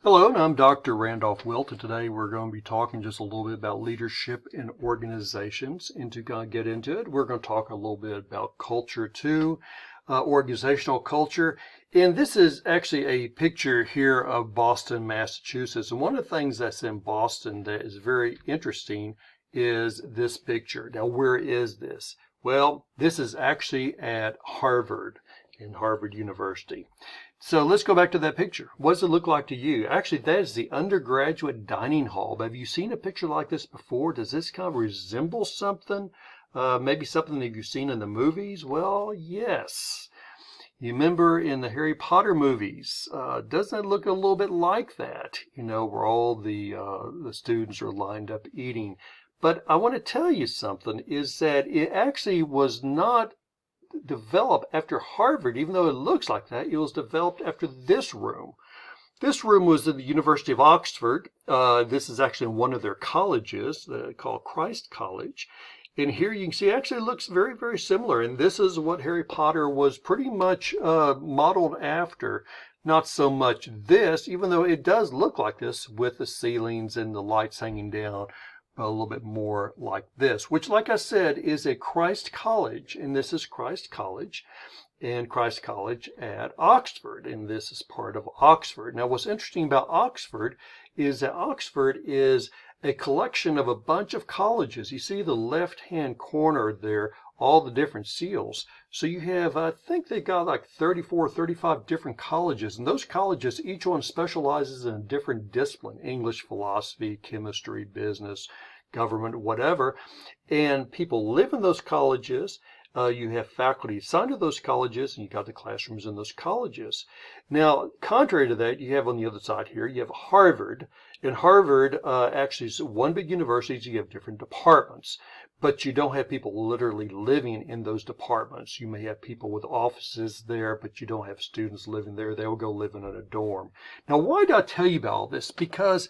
Hello, and I'm Dr. Randolph Wilt, and today we're going to be talking just a little bit about leadership in organizations. And to kind of get into it, we're going to talk a little bit about culture too, organizational culture. And this is actually a picture here of Boston, Massachusetts. And one of the things that's in Boston that is very interesting is this picture. Now, where is this? Well, this is actually at Harvard, in Harvard University. So let's go back to that picture. What does it look like to you? Actually, that is the undergraduate dining hall. Have you seen a picture like this before? Does this kind of resemble something? Maybe something that you've seen in the movies? Well, yes. You remember in the Harry Potter movies, doesn't it look a little bit like that? You know, where all the students are lined up eating. But I want to tell you something, is that it actually was not developed after Harvard, even though it looks like that. It was developed after this room. This room was at the University of Oxford. This is actually in one of their colleges called Christ College. And here you can see it actually looks very, very similar. And this is what Harry Potter was pretty much modeled after. Not so much this, even though it does look like this with the ceilings and the lights hanging down. A little bit more like this, which, like I said, is a Christ College, and this is Christ College, and Christ College at Oxford, and this is part of Oxford. Now, what's interesting about Oxford is that Oxford is a collection of a bunch of colleges. You see the left-hand corner there, all the different seals. So you have, I think they got like 34, 35 different colleges, and those colleges, each one specializes in a different discipline: English, philosophy, chemistry, business, government, whatever. And people live in those colleges. You have faculty assigned to those colleges, and you got the classrooms in those colleges. Now, contrary to that, you have on the other side here, you have Harvard. And Harvard actually is one big university, so you have different departments. But you don't have people literally living in those departments. You may have people with offices there, but you don't have students living there. They will go live in a dorm. Now, why do I tell you about all this? Because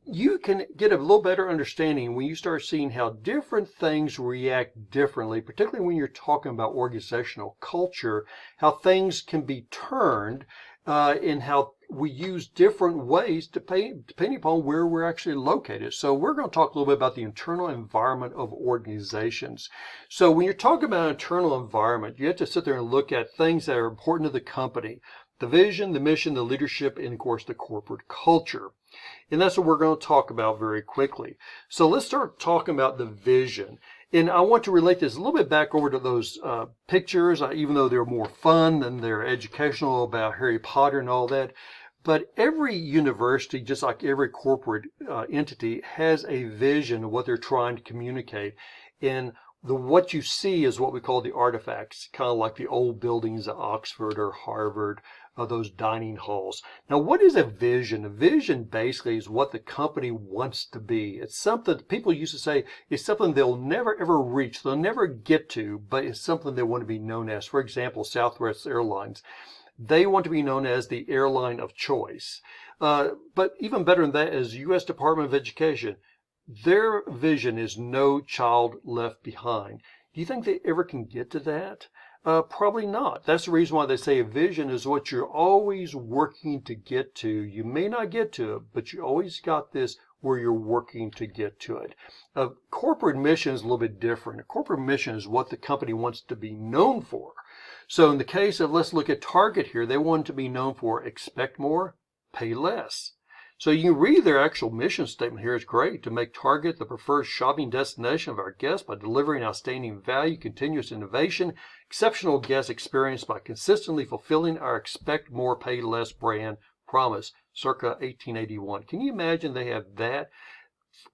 you can get a little better understanding when you start seeing how different things react differently, particularly when you're talking about organizational culture, how things can be turned, and how we use different ways depending upon where we're actually located. So we're going to talk a little bit about the internal environment of organizations. So when you're talking about internal environment, you have to sit there and look at things that are important to the company: the vision, the mission, the leadership, and of course the corporate culture. And that's what we're going to talk about very quickly. So let's start talking about the vision. And I want to relate this a little bit back over to those pictures, even though they're more fun than they're educational about Harry Potter and all that. But every university, just like every corporate entity, has a vision of what they're trying to communicate. And what you see is what we call the artifacts, kind of like the old buildings at Oxford or Harvard, those dining halls. Now, what is a vision? A vision basically is what the company wants to be. It's something people used to say is something they'll never ever reach, they'll never get to, but it's something they want to be known as. For example, Southwest Airlines. They want to be known as the airline of choice. But even better than that is U.S. Department of Education. Their vision is no child left behind. Do you think they ever can get to that? Probably not. That's the reason why they say a vision is what you're always working to get to. You may not get to it, but you always got this where you're working to get to it. A corporate mission is a little bit different. A corporate mission is what the company wants to be known for. So in the case of, let's look at Target here, they want to be known for expect more, pay less. So you can read their actual mission statement here. It's great: to make Target the preferred shopping destination of our guests by delivering outstanding value, continuous innovation, exceptional guest experience by consistently fulfilling our expect more, pay less brand promise, circa 1881. Can you imagine they have that?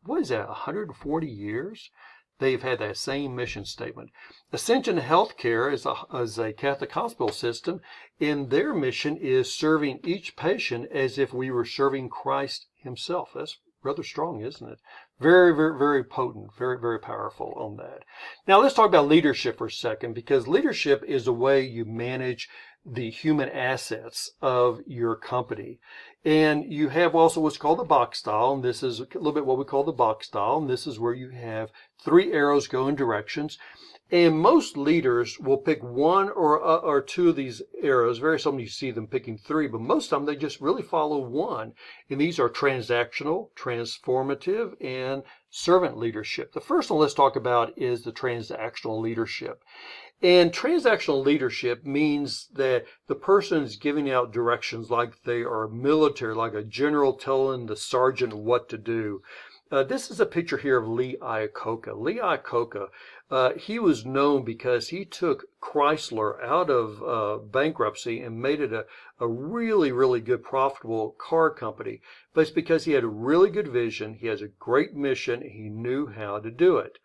What is that, 140 years? They've had that same mission statement. Ascension Healthcare is a Catholic hospital system, and their mission is serving each patient as if we were serving Christ himself. That's rather strong, isn't it? Very, very, very potent, very, very powerful on that. Now let's talk about leadership for a second, because leadership is the way you manage the human assets of your company. And you have also what's called the box style, and this is a little bit what we call the box style, and this is where you have 3 arrows going directions. And most leaders will pick one or two of these arrows. Very seldom you see them picking three, but most of them they just really follow one. And these are transactional, transformative, and servant leadership. The first one let's talk about is the transactional leadership. And transactional leadership means that the person is giving out directions like they are military, like a general telling the sergeant what to do. This is a picture here of Lee Iacocca. Lee Iacocca, he was known because he took Chrysler out of bankruptcy and made it a really, really good, profitable car company. But it's because he had a really good vision, he has a great mission, and he knew how to do it.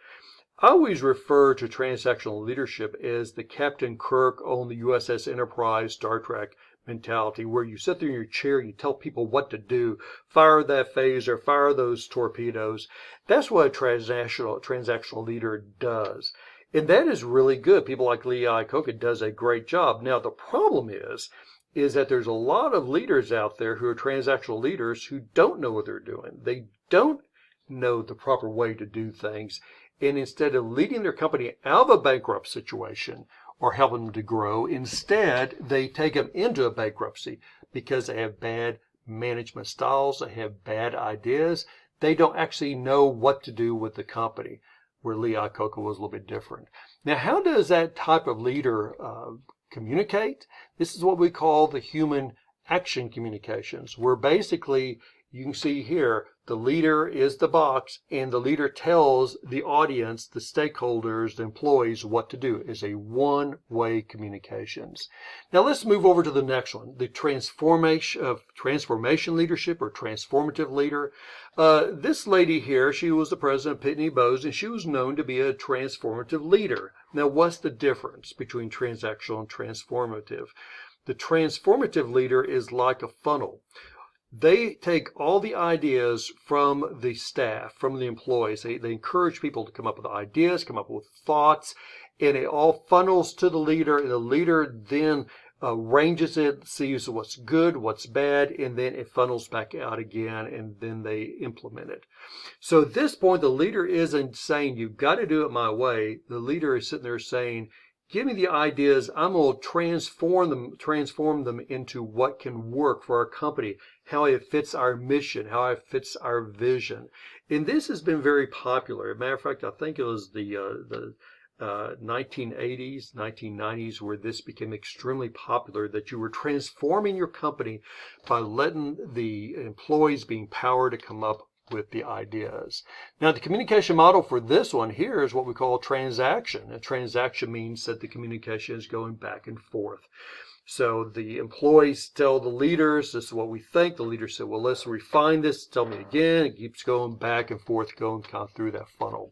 I always refer to transactional leadership as the Captain Kirk on the USS Enterprise Star Trek mentality, where you sit there in your chair and you tell people what to do, fire that phaser, fire those torpedoes. That's what a transactional leader does. And that is really good. People like Lee Iacocca does a great job. Now, the problem is that there's a lot of leaders out there who are transactional leaders who don't know what they're doing. They don't know the proper way to do things. And instead of leading their company out of a bankrupt situation or helping them to grow, instead they take them into a bankruptcy because they have bad management styles, they have bad ideas, they don't actually know what to do with the company, where Lee Iacocca was a little bit different. Now, how does that type of leader communicate? This is what we call the human action communications, where basically you can see here, the leader is the box, and the leader tells the audience, the stakeholders, the employees what to do. It's a one-way communications. Now let's move over to the next one, the transformation leadership or transformative leader. This lady here, she was the president of Pitney Bowes, and she was known to be a transformative leader. Now, what's the difference between transactional and transformative? The transformative leader is like a funnel. They take all the ideas from the staff, from the employees. They encourage people to come up with ideas, come up with thoughts, and it all funnels to the leader, and the leader then arranges it, sees what's good, what's bad, and then it funnels back out again, and then they implement it. So at this point, the leader isn't saying, you've got to do it my way. The leader is sitting there saying, give me the ideas. I'm going to transform them into what can work for our company, how it fits our mission, how it fits our vision. And this has been very popular. As a matter of fact, I think it was the 1980s, 1990s, where this became extremely popular, that you were transforming your company by letting the employees be empowered to come up with the ideas. Now, the communication model for this one here is what we call a transaction. A transaction means that the communication is going back and forth. So the employees tell the leaders, this is what we think. The leader said, well, let's refine this. Tell me again. It keeps going back and forth, going kind of through that funnel.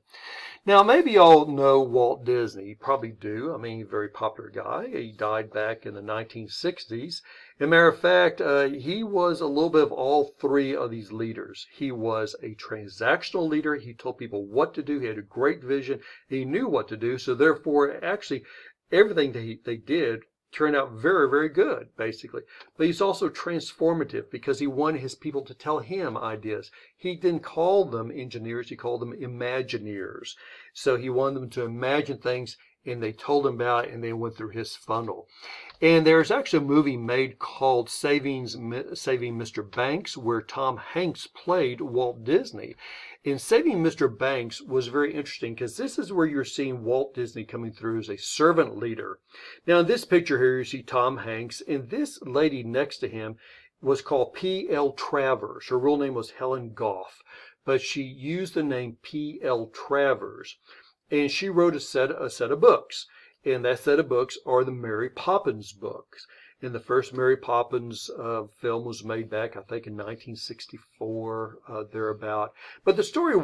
Now, maybe you all know Walt Disney. You probably do. I mean, he's a very popular guy. He died back in the 1960s. As a matter of fact, he was a little bit of all three of these leaders. He was a transactional leader. He told people what to do. He had a great vision. He knew what to do. So therefore, actually, everything they did turned out very, very good, basically. But he's also transformative because he wanted his people to tell him ideas. He didn't call them engineers, he called them Imagineers. So he wanted them to imagine things, and they told him about it, and they went through his funnel. And there's actually a movie made called Saving Mr. Banks, where Tom Hanks played Walt Disney. And Saving Mr. Banks was very interesting because this is where you're seeing Walt Disney coming through as a servant leader. Now, in this picture here, you see Tom Hanks, and this lady next to him was called P.L. Travers. Her real name was Helen Goff, but she used the name P.L. Travers, and she wrote a set of books. And that set of books are the Mary Poppins books. And the first Mary Poppins film was made back, I think, in 1964, thereabout. But the story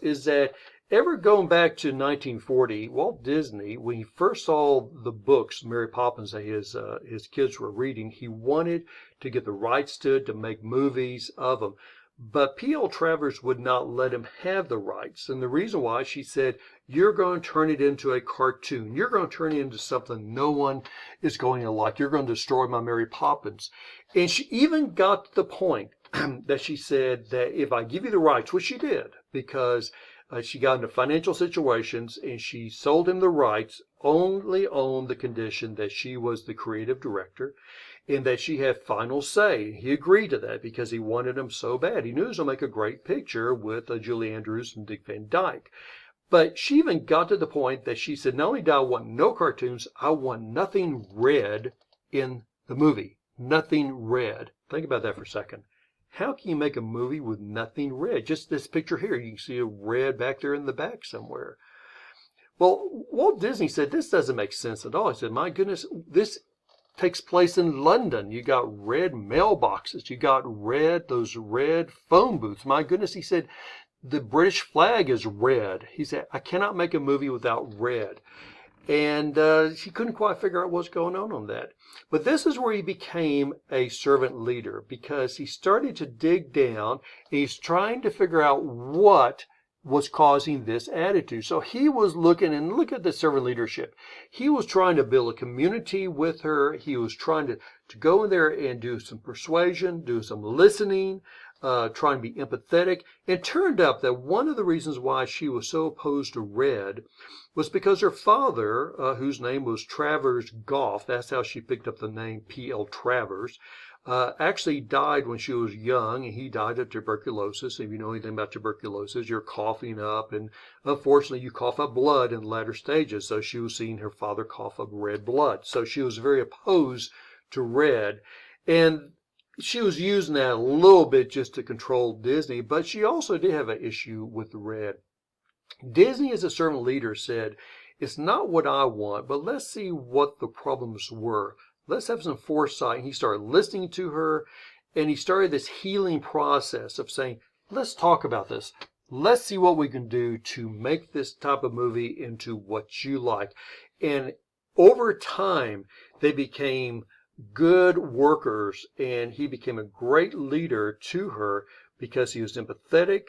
is that ever going back to 1940, Walt Disney, when he first saw the books, Mary Poppins, that his kids were reading, he wanted to get the rights to make movies of them. But P.L. Travers would not let him have the rights. And the reason why, she said, you're going to turn it into a cartoon. You're going to turn it into something no one is going to like. You're going to destroy my Mary Poppins. And she even got to the point that she said that if I give you the rights, which she did, because She got into financial situations and she sold him the rights only on the condition that she was the creative director and that she had final say. He agreed to that because he wanted him so bad. He knew he was going to make a great picture with Julie Andrews and Dick Van Dyke. But she even got to the point that she said, not only do I want no cartoons, I want nothing red in the movie. Nothing red. Think about that for a second. How can you make a movie with nothing red? Just this picture here, you can see a red back there in the back somewhere. Well, Walt Disney said this doesn't make sense at all. He said, my goodness, this takes place in London. You got red mailboxes. You got those red phone booths. My goodness, he said, the British flag is red. He said, I cannot make a movie without red. And she couldn't quite figure out what's going on that. But this is where he became a servant leader, because he started to dig down and he's trying to figure out what was causing this attitude. So he was looking, and look at the servant leadership. He was trying to build a community with her. He was trying to go in there and do some persuasion, do some listening, trying to be empathetic. It turned up that one of the reasons why she was so opposed to red was because her father, whose name was Travers Goff, that's how she picked up the name P.L. Travers, actually died when she was young, and he died of tuberculosis. If you know anything about tuberculosis, you're coughing up, and unfortunately you cough up blood in latter stages. So she was seeing her father cough up red blood. So she was very opposed to red, and she was using that a little bit just to control Disney, but she also did have an issue with the red. Disney, as a servant leader, said, it's not what I want, but let's see what the problems were. Let's have some foresight. And he started listening to her, and he started this healing process of saying, let's talk about this. Let's see what we can do to make this type of movie into what you like. And over time, they became good workers, and he became a great leader to her because he was empathetic.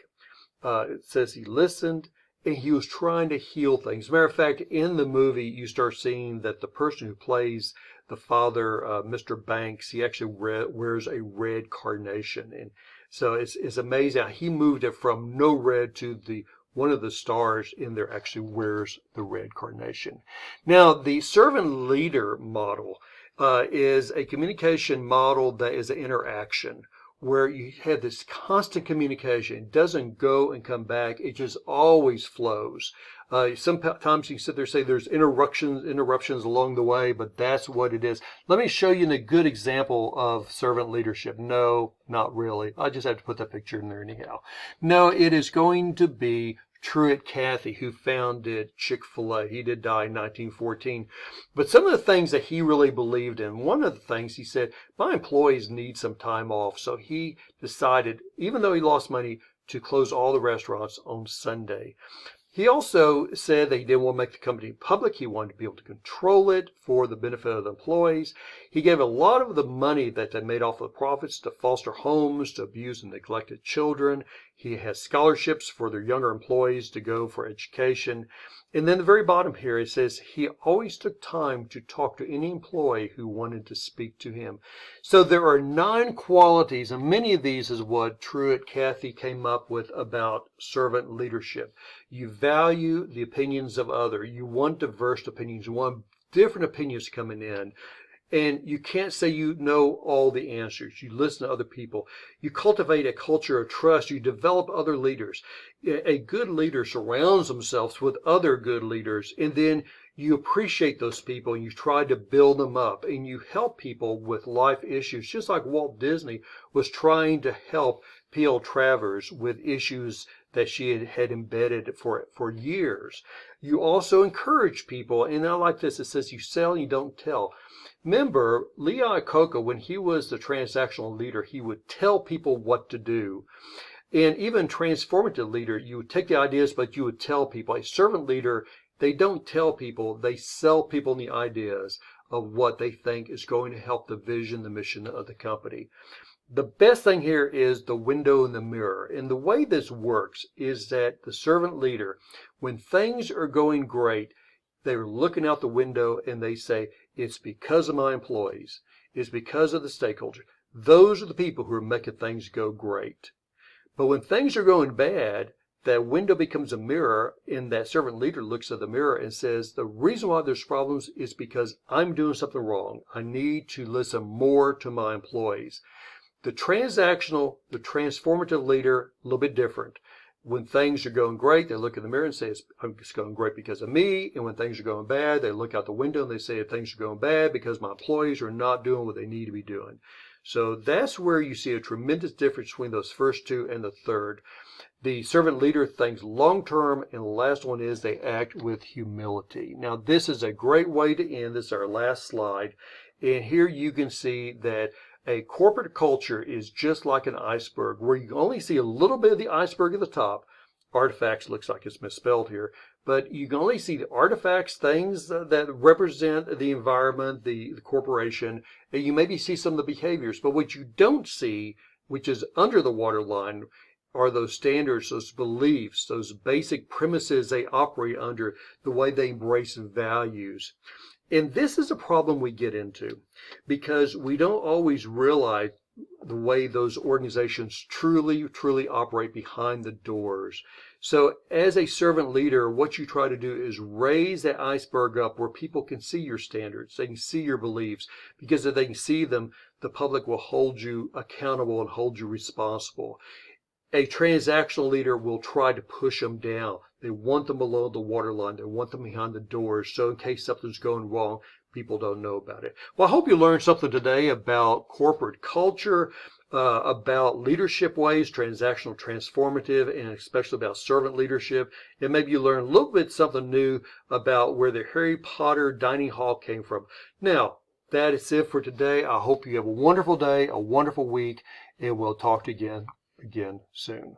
It says he listened, and he was trying to heal things. As a matter of fact, in the movie, you start seeing that the person who plays the father, Mr. Banks, he actually wears a red carnation. And so it's amazing how he moved it from no red to one of the stars in there actually wears the red carnation. Now, the servant leader model is a communication model that is an interaction, where you have this constant communication. It doesn't go and come back. It just always flows. Sometimes you can sit there and say there's interruptions along the way, but that's what it is. Let me show you a good example of servant leadership. No, not really. I just have to put that picture in there anyhow. No, it is going to be Truett Cathy, who founded Chick-fil-A. He did die in 1914. But some of the things that he really believed in, one of the things he said, my employees need some time off. So he decided, even though he lost money, to close all the restaurants on Sunday. He also said that he didn't want to make the company public. He wanted to be able to control it for the benefit of the employees. He gave a lot of the money that they made off of the profits to foster homes, to abused and neglected children. He has scholarships for their younger employees to go for education. And then the very bottom here, it says he always took time to talk to any employee who wanted to speak to him. So there are 9 qualities, and many of these is what Truett Cathy came up with about servant leadership. You value the opinions of others. You want diverse opinions. You want different opinions coming in. And you can't say you know all the answers. You listen to other people. You cultivate a culture of trust. You develop other leaders. A good leader surrounds themselves with other good leaders. And then you appreciate those people and you try to build them up. And you help people with life issues, just like Walt Disney was trying to help P.L. Travers with issues that she had embedded for years. You also encourage people. And I like this. It says you sell and you don't tell. Remember, Lee Iacocca, when he was the transactional leader, he would tell people what to do. And even transformative leader, you would take the ideas, but you would tell people. A servant leader, they don't tell people, they sell people the ideas of what they think is going to help the vision, the mission of the company. The best thing here is the window and the mirror. And the way this works is that the servant leader, when things are going great, they're looking out the window and they say, it's because of my employees. It's because of the stakeholders. Those are the people who are making things go great. But when things are going bad, that window becomes a mirror, and that servant leader looks at the mirror and says, the reason why there's problems is because I'm doing something wrong. I need to listen more to my employees. The transactional, the transformative leader, a little bit different. When things are going great, they look in the mirror and say, it's going great because of me. And when things are going bad, they look out the window and they say, things are going bad because my employees are not doing what they need to be doing. So that's where you see a tremendous difference between those first two and the third. The servant leader thinks long-term, and the last one is they act with humility. Now, this is a great way to end. This is our last slide. And here you can see that a corporate culture is just like an iceberg, where you only see a little bit of the iceberg at the top. Artifacts looks like it's misspelled here, but you can only see the artifacts, things that represent the environment, the corporation, and you maybe see some of the behaviors. But what you don't see, which is under the waterline, are those standards, those beliefs, those basic premises they operate under, the way they embrace values. And this is a problem we get into because we don't always realize the way those organizations truly operate behind the doors. So as a servant leader, what you try to do is raise that iceberg up where people can see your standards, they can see your beliefs, because if they can see them, the public will hold you accountable and hold you responsible. A transactional leader will try to push them down. They want them below the waterline. They want them behind the doors. So in case something's going wrong, people don't know about it. Well, I hope you learned something today about corporate culture, about leadership ways, transactional, transformative, and especially about servant leadership. And maybe you learned a little bit something new about where the Harry Potter dining hall came from. Now, that is it for today. I hope you have a wonderful day, a wonderful week, and we'll talk to you again soon.